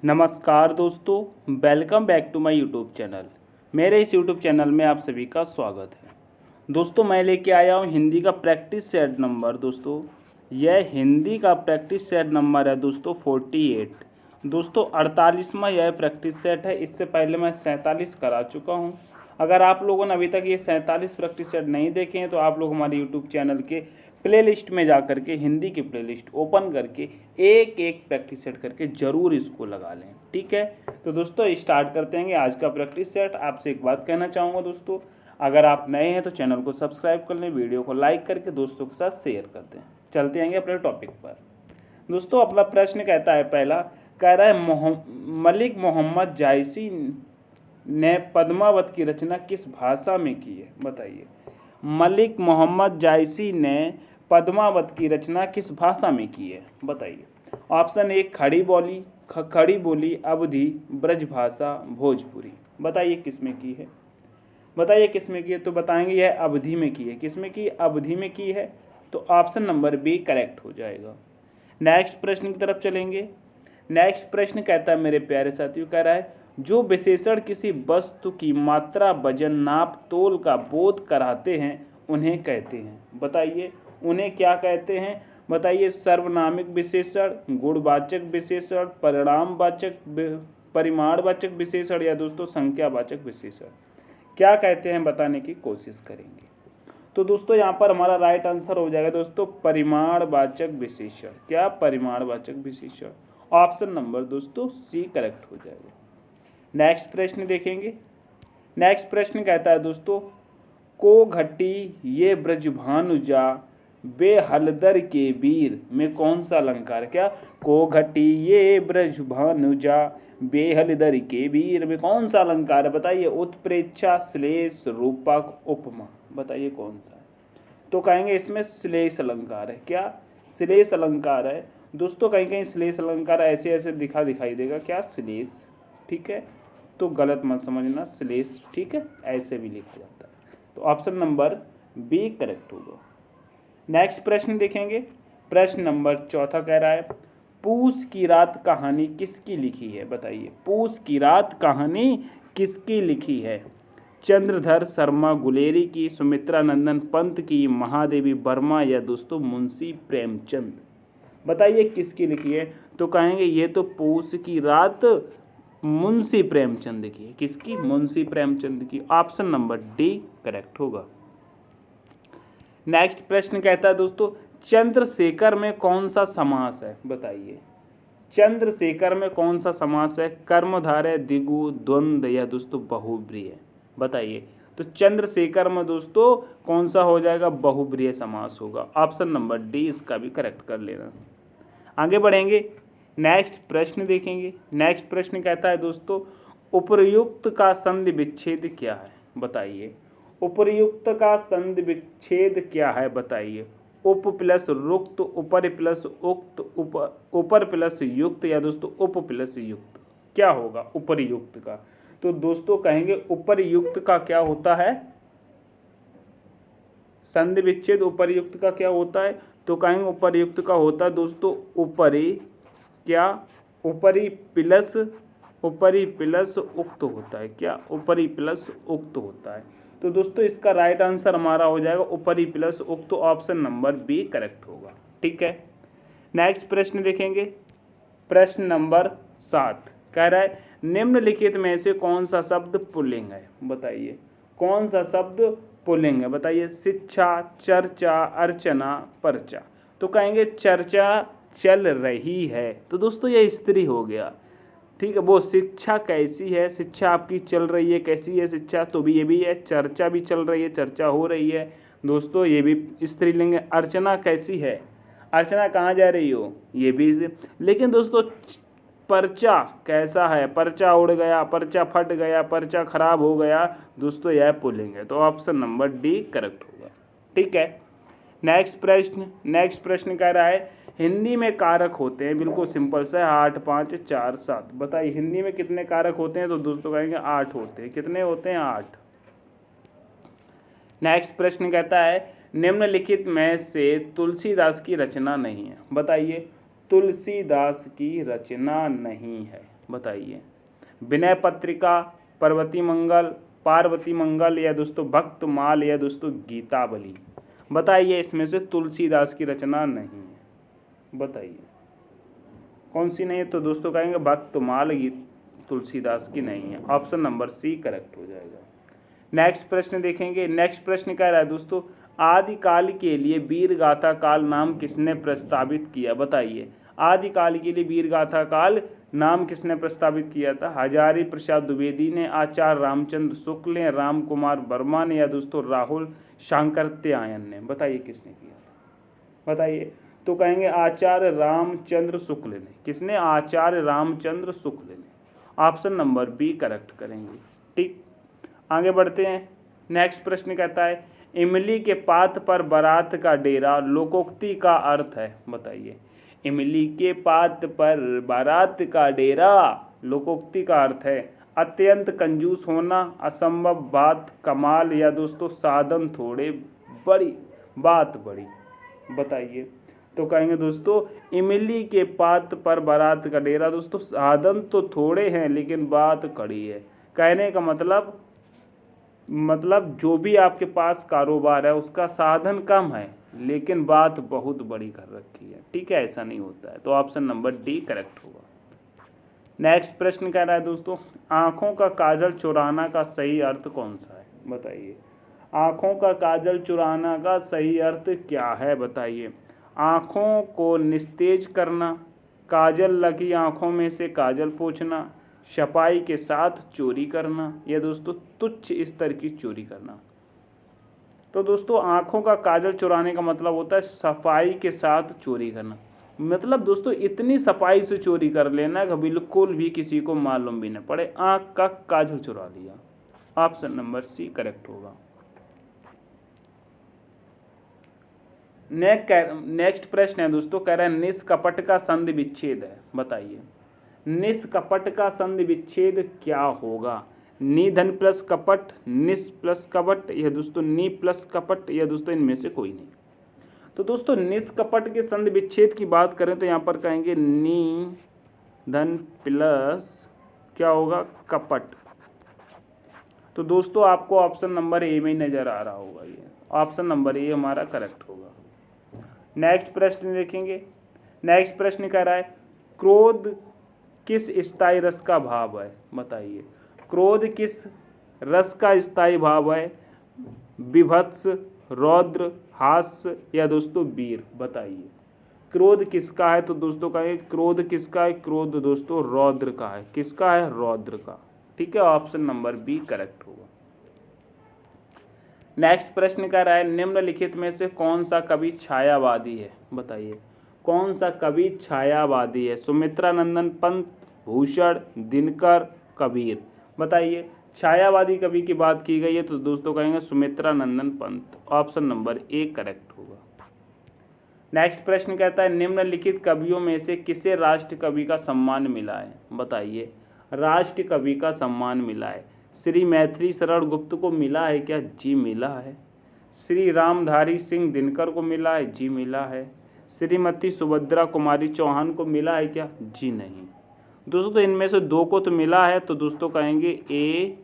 नमस्कार दोस्तों, welcome back to my YouTube channel. मेरे इस यूट्यूब चैनल में आप सभी का स्वागत है। दोस्तों, मैं लेके आया हूँ हिंदी का प्रैक्टिस सेट नंबर। दोस्तों, यह हिंदी का प्रैक्टिस सेट नंबर है दोस्तों 48। दोस्तों, 48वां यह प्रैक्टिस सेट है। इससे पहले मैं 47 करा चुका हूँ। अगर आप लोगों ने अभी तक ये 47 प्रैक्टिस सेट नहीं देखे हैं तो आप लोग हमारे यूट्यूब चैनल के प्लेलिस्ट में जा करके हिंदी की प्लेलिस्ट ओपन करके एक एक प्रैक्टिस सेट करके ज़रूर इसको लगा लें। ठीक है, तो दोस्तों स्टार्ट करते हैं आज का प्रैक्टिस सेट। आपसे एक बात कहना चाहूँगा दोस्तों, अगर आप नए हैं तो चैनल को सब्सक्राइब कर लें, वीडियो को लाइक करके दोस्तों के साथ शेयर कर दें। चलते आएंगे अपने टॉपिक पर। दोस्तों, अपना प्रश्न कहता है, पहला कह रहा है मलिक मोहम्मद जायसी ने पद्मावत की रचना किस भाषा में की है? बताइए। मलिक मोहम्मद जायसी ने पद्मावत की रचना किस भाषा में की है? बताइए। ऑप्शन ए खड़ी बोली, अवधी, ब्रजभाषा, भोजपुरी। बताइए किस में की है? बताइए किस में की है? तो बताएंगे यह अवधी में की है। किस में की? अवधी में की है। तो ऑप्शन नंबर बी करेक्ट हो जाएगा। नेक्स्ट प्रश्न की तरफ चलेंगे। नेक्स्ट प्रश्न कहता है मेरे प्यारे साथियों, कह रहा है जो विशेषण किसी वस्तु की मात्रा, वजन, नाप, तोल का बोध कराते हैं उन्हें कहते हैं। बताइए उन्हें क्या कहते हैं? बताइए। सर्वनामिक विशेषण, गुणवाचक विशेषण, परिमाणवाचक विशेषण या दोस्तों संख्यावाचक विशेषण। क्या कहते हैं बताने की कोशिश करेंगे। तो दोस्तों यहाँ पर हमारा राइट आंसर हो जाएगा दोस्तों परिमाणवाचक विशेषण। क्या? परिमाणवाचक विशेषण। ऑप्शन नंबर दोस्तों सी करेक्ट हो जाएगा। नेक्स्ट प्रश्न देखेंगे। नेक्स्ट प्रश्न कहता है दोस्तों, को घटी ये ब्रजभानुजा बेहलदर के वीर में कौन सा अलंकार है? क्या? को घटी ये ब्रजभानुजा बेहलदर के वीर में कौन सा अलंकार है? बताइए। उत्प्रेक्षा, श्लेष, रूपक, उपमा। बताइए कौन सा है? तो कहेंगे इसमें श्लेष अलंकार है। क्या? श्लेष अलंकार है दोस्तों। कहीं कहीं श्लेष अलंकार ऐसे ऐसे दिखाई देगा। क्या? श्लेष। ठीक है, तो गलत मत समझना, श्लेष। ठीक है, ऐसे भी लिखा जाता है। तो ऑप्शन नंबर बी करेक्ट होगा। नेक्स्ट प्रश्न देखेंगे। प्रश्न नंबर चौथा कह रहा है, पूस की रात कहानी किसकी लिखी है? बताइए। पूस की रात कहानी किसकी लिखी है? चंद्रधर शर्मा गुलेरी की, सुमित्रा नंदन पंत की, महादेवी वर्मा या दोस्तों मुंशी प्रेमचंद। बताइए किसकी लिखी है? तो कहेंगे ये तो पूस की रात मुंशी प्रेमचंद की है। किसकी? मुंशी प्रेमचंद की। ऑप्शन नंबर डी करेक्ट होगा। नेक्स्ट प्रश्न कहता है दोस्तों, चंद्रशेखर में कौन सा समास है? बताइए। चंद्रशेखर में कौन सा समास है? कर्मधारय, द्विगु, द्वंद्व या दोस्तों बहुब्रीहि। बताइए। तो चंद्रशेखर में दोस्तों कौन सा हो जाएगा? बहुब्रीहि समास होगा। ऑप्शन नंबर डी इसका भी करेक्ट कर लेना। आगे बढ़ेंगे। नेक्स्ट प्रश्न देखेंगे। नेक्स्ट प्रश्न कहता है दोस्तों, उपर्युक्त का संधि विच्छेद क्या है? बताइए। उपर्युक्त का संधि विच्छेद क्या है? बताइए। उप प्लस रुक्त, ऊपर प्लस उक्त, ऊपर प्लस युक्त या दोस्तों उप प्लस युक्त। क्या होगा उपर्युक्त का? तो दोस्तों कहेंगे उपर्युक्त का क्या होता है? संधि विच्छेद उपर्युक्त का क्या होता है? तो कहेंगे उपर्युक्त का होता है दोस्तों ऊपरी, क्या? ऊपरी प्लस उक्त होता है। क्या? ऊपरी प्लस उक्त होता है। तो दोस्तों इसका राइट आंसर हमारा हो जाएगा ऊपरी प्लस उक्त। ऑप्शन नंबर बी करेक्ट होगा। ठीक है, नेक्स्ट प्रश्न देखेंगे। प्रश्न नंबर 7 कह रहा है, निम्नलिखित में से कौन सा शब्द पुल्लिंग है? बताइए। कौन सा शब्द पुल्लिंग है? बताइए। शिक्षा, चर्चा, अर्चना, पर्चा। तो कहेंगे चर्चा चल रही है। तो दोस्तों ये स्त्री हो गया। ठीक है, वो शिक्षा कैसी है? शिक्षा आपकी चल रही है। कैसी है शिक्षा? तो भी ये भी है। चर्चा भी चल रही है, चर्चा हो रही है दोस्तों, ये भी स्त्रीलिंग है। अर्चना कैसी है? अर्चना कहाँ जा रही हो? ये भी। लेकिन दोस्तों पर्चा कैसा है? पर्चा उड़ गया, पर्चा फट गया, पर्चा खराब हो गया दोस्तों, यह पुल्लिंग है। तो ऑप्शन नंबर डी करेक्ट होगा। ठीक है, नेक्स्ट प्रश्न कह रहा है, हिंदी में कारक होते हैं, बिल्कुल सिंपल सा है, 8, 5, 4, 7। बताइए हिंदी में कितने कारक होते हैं? तो दोस्तों कहेंगे 8 होते हैं। कितने होते हैं? 8। नेक्स्ट प्रश्न कहता है, निम्नलिखित में से तुलसीदास की रचना नहीं है। बताइए। तुलसीदास की रचना नहीं है? बताइए। विनय पत्रिका, पार्वती मंगल, पार्वती मंगल या दोस्तों भक्तमाल या दोस्तों गीतावली? बताइए इसमें से तुलसीदास की रचना नहीं है, बताइए कौन सी नहीं है? तो दोस्तों कहेंगे भक्तमाल गीत तुलसीदास की नहीं है। ऑप्शन नंबर सी करेक्ट हो जाएगा। नेक्स्ट प्रश्न देखेंगे। नेक्स्ट प्रश्न कह रहा है दोस्तों, आदिकाल के लिए वीर गाथा काल नाम किसने प्रस्तावित किया? बताइए। आदिकाल के लिए वीर गाथा काल नाम किसने प्रस्तावित किया था? हजारी प्रसाद द्विवेदी ने, आचार्य रामचंद्र शुक्ल ने, राम कुमार वर्मा ने या दोस्तों राहुल शांकरत्यायन ने? बताइए किसने किया था? बताइए। तो कहेंगे आचार्य रामचंद्र शुक्ल ने। किसने? आचार्य रामचंद्र शुक्ल ने। ऑप्शन नंबर बी करेक्ट करेंगे। ठीक, आगे बढ़ते हैं। नेक्स्ट प्रश्न कहता है, इमली के पात पर बारात का डेरा लोकोक्ति का अर्थ है? बताइए। इमली के पात पर बारात का डेरा लोकोक्ति का अर्थ है अत्यंत कंजूस होना, असंभव बात कमाल या दोस्तों साधन थोड़े बड़ी बात बड़ी? बताइए। तो कहेंगे दोस्तों इमली के पात पर बारात का डेरा, दोस्तों साधन तो थोड़े हैं लेकिन बात कड़ी है। कहने का मतलब जो भी आपके पास कारोबार है उसका साधन कम है लेकिन बात बहुत बड़ी कर रखी है। ठीक है, ऐसा नहीं होता है। तो ऑप्शन नंबर डी करेक्ट होगा। नेक्स्ट प्रश्न कह रहा है दोस्तों, आँखों का काजल चुराना का सही अर्थ कौन सा है? बताइए। आँखों का काजल चुराना का सही अर्थ क्या है? बताइए। आँखों को निस्तेज करना, काजल लगी आँखों में से काजल पोंछना, छपाई के साथ चोरी करना या दोस्तों तुच्छ स्तर की चोरी करना? तो दोस्तों आँखों का काजल चुराने का मतलब होता है सफाई के साथ चोरी करना। मतलब दोस्तों इतनी सफाई से चोरी कर लेना कि बिल्कुल भी किसी को मालूम भी न पड़े, आँख का काजल चुरा लिया। ऑप्शन नंबर सी करेक्ट होगा। नेक्स्ट प्रश्न है दोस्तों, कह रहा है निष्कपट का संधि विच्छेद है? बताइए। निष्कपट का संधि विच्छेद क्या होगा? नि धन प्लस कपट, निस प्लस कपट या दोस्तों नी प्लस कपट या दोस्तों इनमें से कोई नहीं? तो दोस्तों निष्कपट के संधि विच्छेद की बात करें तो यहाँ पर कहेंगे नी धन प्लस क्या होगा? कपट। तो दोस्तों आपको ऑप्शन नंबर ए में ही नजर आ रहा होगा, ये ऑप्शन नंबर ए हमारा करेक्ट होगा। नेक्स्ट प्रश्न देखेंगे। नेक्स्ट प्रश्न कह रहा है क्रोध किस स्थायी रस का भाव है? बताइए। क्रोध किस रस का स्थायी भाव है? विभत्स, रौद्र, हास्य या दोस्तों वीर? बताइए। क्रोध किसका है? तो दोस्तों कहेंगे क्रोध किसका है? क्रोध दोस्तों रौद्र का है। किसका है? रौद्र का। ठीक है, ऑप्शन नंबर बी करेक्ट होगा। नेक्स्ट प्रश्न कह रहा है निम्नलिखित में से कौन सा कवि छायावादी है? बताइए। कौन सा कवि छायावादी है? सुमित्रा नंदन पंत, भूषण, दिनकर, कबीर? बताइए। छायावादी कवि की बात की गई है तो दोस्तों कहेंगे Sumitra Nandan Pant. Option number A correct होगा। नेक्स्ट प्रश्न कहता है निम्नलिखित कवियों में से किसे राष्ट्र कवि का सम्मान मिला है? बताइए। राष्ट्र कवि का सम्मान मिला है। श्री मैथिली शरण गुप्त को मिला है क्या? जी मिला है। श्री रामधारी सिंह दिनकर को मिला है? जी मिला है। श्रीमती सुभद्रा कुमारी चौहान को मिला है क्या? जी नहीं। दोस्तों तो इनमें से दो को तो मिला है तो दोस्तों कहेंगे ए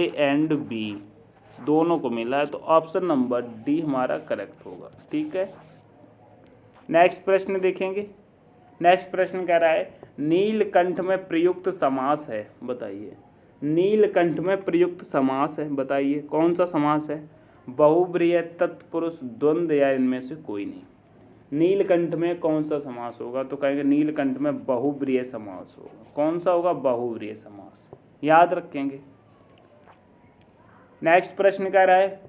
एंड बी दोनों को मिला है। तो ऑप्शन नंबर डी हमारा करेक्ट होगा। ठीक है, नेक्स्ट प्रश्न देखेंगे। नेक्स्ट प्रश्न कह रहा है नीलकंठ में प्रयुक्त समास है? बताइए। नीलकंठ में प्रयुक्त समास है, बताइए कौन सा समास है? बहुब्रीहि, तत्पुरुष, द्वंद्व या इनमें से कोई नहीं? नीलकंठ में कौन सा समास होगा? तो कहेंगे नीलकंठ में बहुब्रीहि समास होगा। कौन सा होगा? बहुब्रीहि समास, याद रखेंगे। नेक्स्ट प्रश्न कह रहा है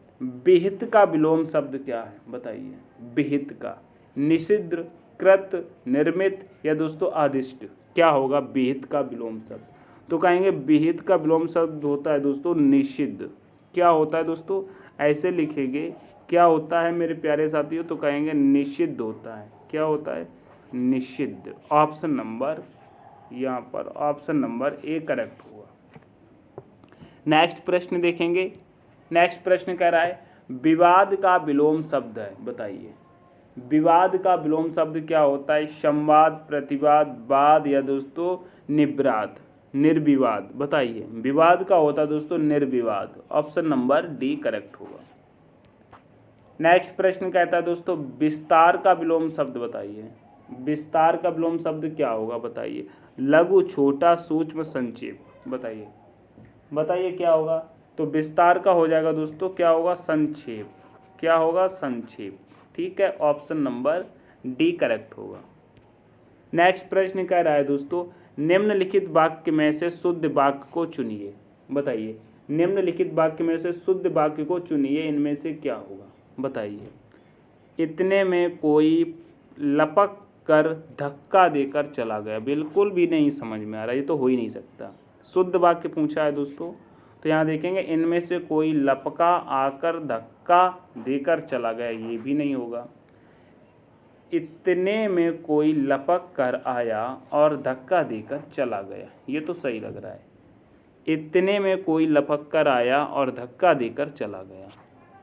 विहित का विलोम शब्द क्या है? बताइए। विहित का निषिद्ध, कृत, निर्मित या दोस्तों आदिष्ट? क्या होगा विहित का विलोम शब्द? तो कहेंगे विहित का विलोम शब्द होता है दोस्तों निषिद्ध। क्या होता है दोस्तों? ऐसे लिखेंगे, क्या होता है मेरे प्यारे साथियों? तो कहेंगे निषिद्ध होता है। क्या होता है? निषिद्ध। ऑप्शन नंबर यहाँ पर ऑप्शन नंबर ए करेक्ट होगा। नेक्स्ट प्रश्न देखेंगे। नेक्स्ट प्रश्न कह रहा है विवाद का विलोम शब्द है? बताइए। विवाद का विलोम शब्द क्या होता है? संवाद, प्रतिवाद, वाद या दोस्तों निवृत्त, निर्विवाद। बताइए, विवाद का होता है दोस्तों निर्विवाद। ऑप्शन नंबर डी करेक्ट होगा। नेक्स्ट प्रश्न कहता है दोस्तों विस्तार का विलोम शब्द बताइए। विस्तार का विलोम शब्द क्या होगा? बताइए। लघु, छोटा, सूक्ष्म, संक्षेप। बताइए बताइए क्या होगा? तो विस्तार का हो जाएगा दोस्तों, क्या होगा? संक्षेप। क्या होगा? संक्षेप। ठीक है, ऑप्शन नंबर डी करेक्ट होगा। नेक्स्ट प्रश्न कह रहा है दोस्तों निम्नलिखित वाक्य में से शुद्ध वाक्य को चुनिए। बताइए, निम्नलिखित वाक्य में से शुद्ध वाक्य को चुनिए, इनमें से क्या होगा? बताइए। इतने में कोई लपक कर धक्का देकर चला गया। बिल्कुल भी नहीं समझ में आ रहा, ये तो हो ही नहीं सकता। शुद्ध वाक्य पूछा है दोस्तों, तो यहाँ देखेंगे इनमें से कोई लपका आकर धक्का देकर चला गया, ये भी नहीं होगा। इतने में कोई लपक कर आया और धक्का देकर चला गया, ये तो सही लग रहा है। इतने में कोई लपक कर आया और धक्का देकर चला गया।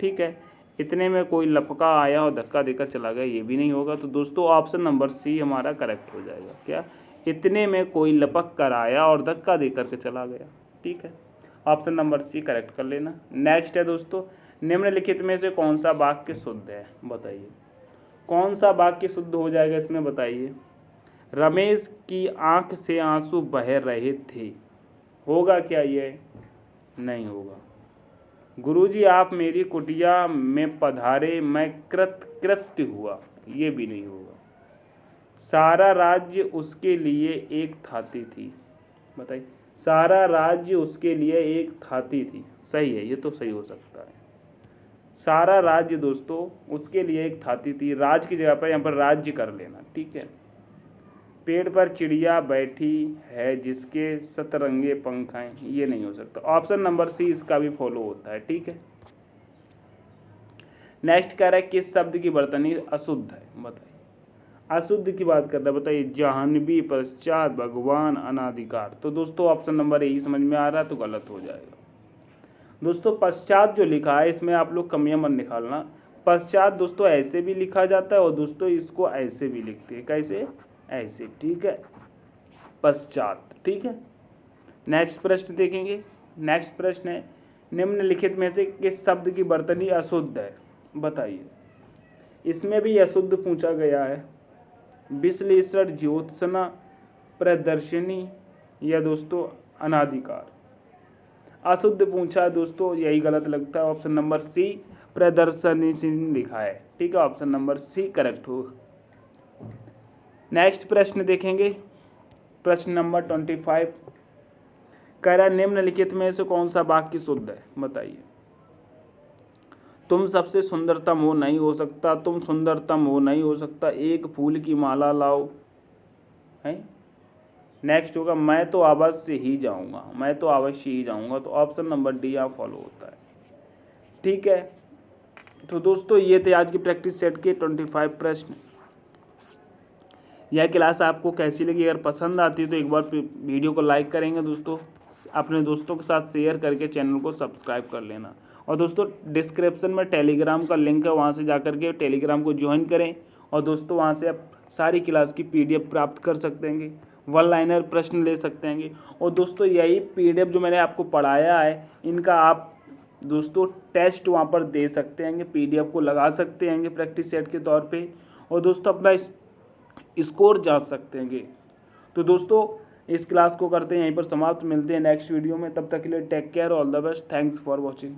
ठीक है, इतने में कोई लपका आया और धक्का देकर चला गया, ये भी नहीं होगा। तो दोस्तों ऑप्शन नंबर सी हमारा करेक्ट हो जाएगा। क्या? इतने में कोई लपक कर आया और धक्का देकर के चला गया। ठीक है, ऑप्शन नंबर सी करेक्ट कर लेना। नेक्स्ट है दोस्तों निम्नलिखित में से कौन सा वाक्य शुद्ध है? बताइए, कौन सा वाक्य शुद्ध हो जाएगा इसमें? बताइए। रमेश की आंख से आंसू बह रहे थे। होगा क्या ये? नहीं होगा। गुरुजी आप मेरी कुटिया में पधारे, मैं कृतकृत्य हुआ, ये भी नहीं होगा। सारा राज्य उसके लिए एक थाती थी। बताइए, सारा राज्य उसके लिए एक थाती थी। सही है, ये तो सही हो सकता है। सारा राज्य दोस्तों उसके लिए एक थाती थी, राज की जगह पर यहाँ पर राज्य कर लेना। ठीक है। पेड़ पर चिड़िया बैठी है जिसके सतरंगे पंख हैं, ये नहीं हो सकता। ऑप्शन नंबर सी इसका भी फॉलो होता है। ठीक है। नेक्स्ट कह रहा है किस शब्द की वर्तनी अशुद्ध है? बताइए, अशुद्ध की बात कर रहा है। बताइए। जाह्नवी, पश्चात, भगवान, अनाधिकार। तो दोस्तों ऑप्शन नंबर ए समझ में आ रहा है, तो गलत हो जाएगा। दोस्तों पश्चात जो लिखा है इसमें आप लोग कमियां मत निकालना। पश्चात दोस्तों ऐसे भी लिखा जाता है और दोस्तों इसको ऐसे भी लिखते हैं। कैसे? ऐसे। ठीक है, पश्चात। ठीक है। नेक्स्ट प्रश्न देखेंगे। नेक्स्ट प्रश्न है निम्नलिखित में से किस शब्द की वर्तनी अशुद्ध है? बताइए। इसमें भी अशुद्ध पूछा गया है। विश्लेषण, ज्योत्सना, प्रदर्शनी या दोस्तों अनाधिकार। अशुद्ध पूछा है दोस्तों, यही गलत लगता है। ऑप्शन नंबर सी प्रदर्शनी लिखा है। ठीक है, ऑप्शन नंबर सी करेक्ट होगा। नेक्स्ट प्रश्न देखेंगे। प्रश्न नंबर 25 कह रहा है निम्नलिखित में से कौन सा वाक्य शुद्ध है? बताइए। तुम सबसे सुंदरतम हो नहीं हो सकता, तुम सुंदरतम हो नहीं हो सकता, एक फूल की माला लाओ। है। नेक्स्ट होगा मैं तो अवश्य ही जाऊंगा, मैं तो अवश्य ही जाऊंगा। तो ऑप्शन नंबर डी यहाँ फॉलो होता है। ठीक है। तो दोस्तों ये थे आज की प्रैक्टिस सेट के 25 प्रश्न। यह क्लास आपको कैसी लगी? अगर पसंद आती है तो एक बार वीडियो को लाइक करेंगे दोस्तों, अपने दोस्तों के साथ शेयर करके चैनल को सब्सक्राइब कर लेना। और दोस्तों डिस्क्रिप्शन में टेलीग्राम का लिंक है, वहाँ से जाकर के टेलीग्राम को ज्वाइन करें। और दोस्तों वहाँ से आप सारी क्लास की PDF प्राप्त कर सकते हैं, वन लाइनर प्रश्न ले सकते हैं। और दोस्तों यही PDF जो मैंने आपको पढ़ाया है इनका आप दोस्तों टेस्ट वहाँ पर दे सकते हैं, PDF को लगा सकते हैं प्रैक्टिस सेट के तौर पे। और दोस्तों अपना स्कोर जांच सकते हैं। तो दोस्तों इस क्लास को करते हैं यहीं पर समाप्त। मिलते हैं नेक्स्ट वीडियो में, तब तक के लिए take care, all the best, thanks for watching.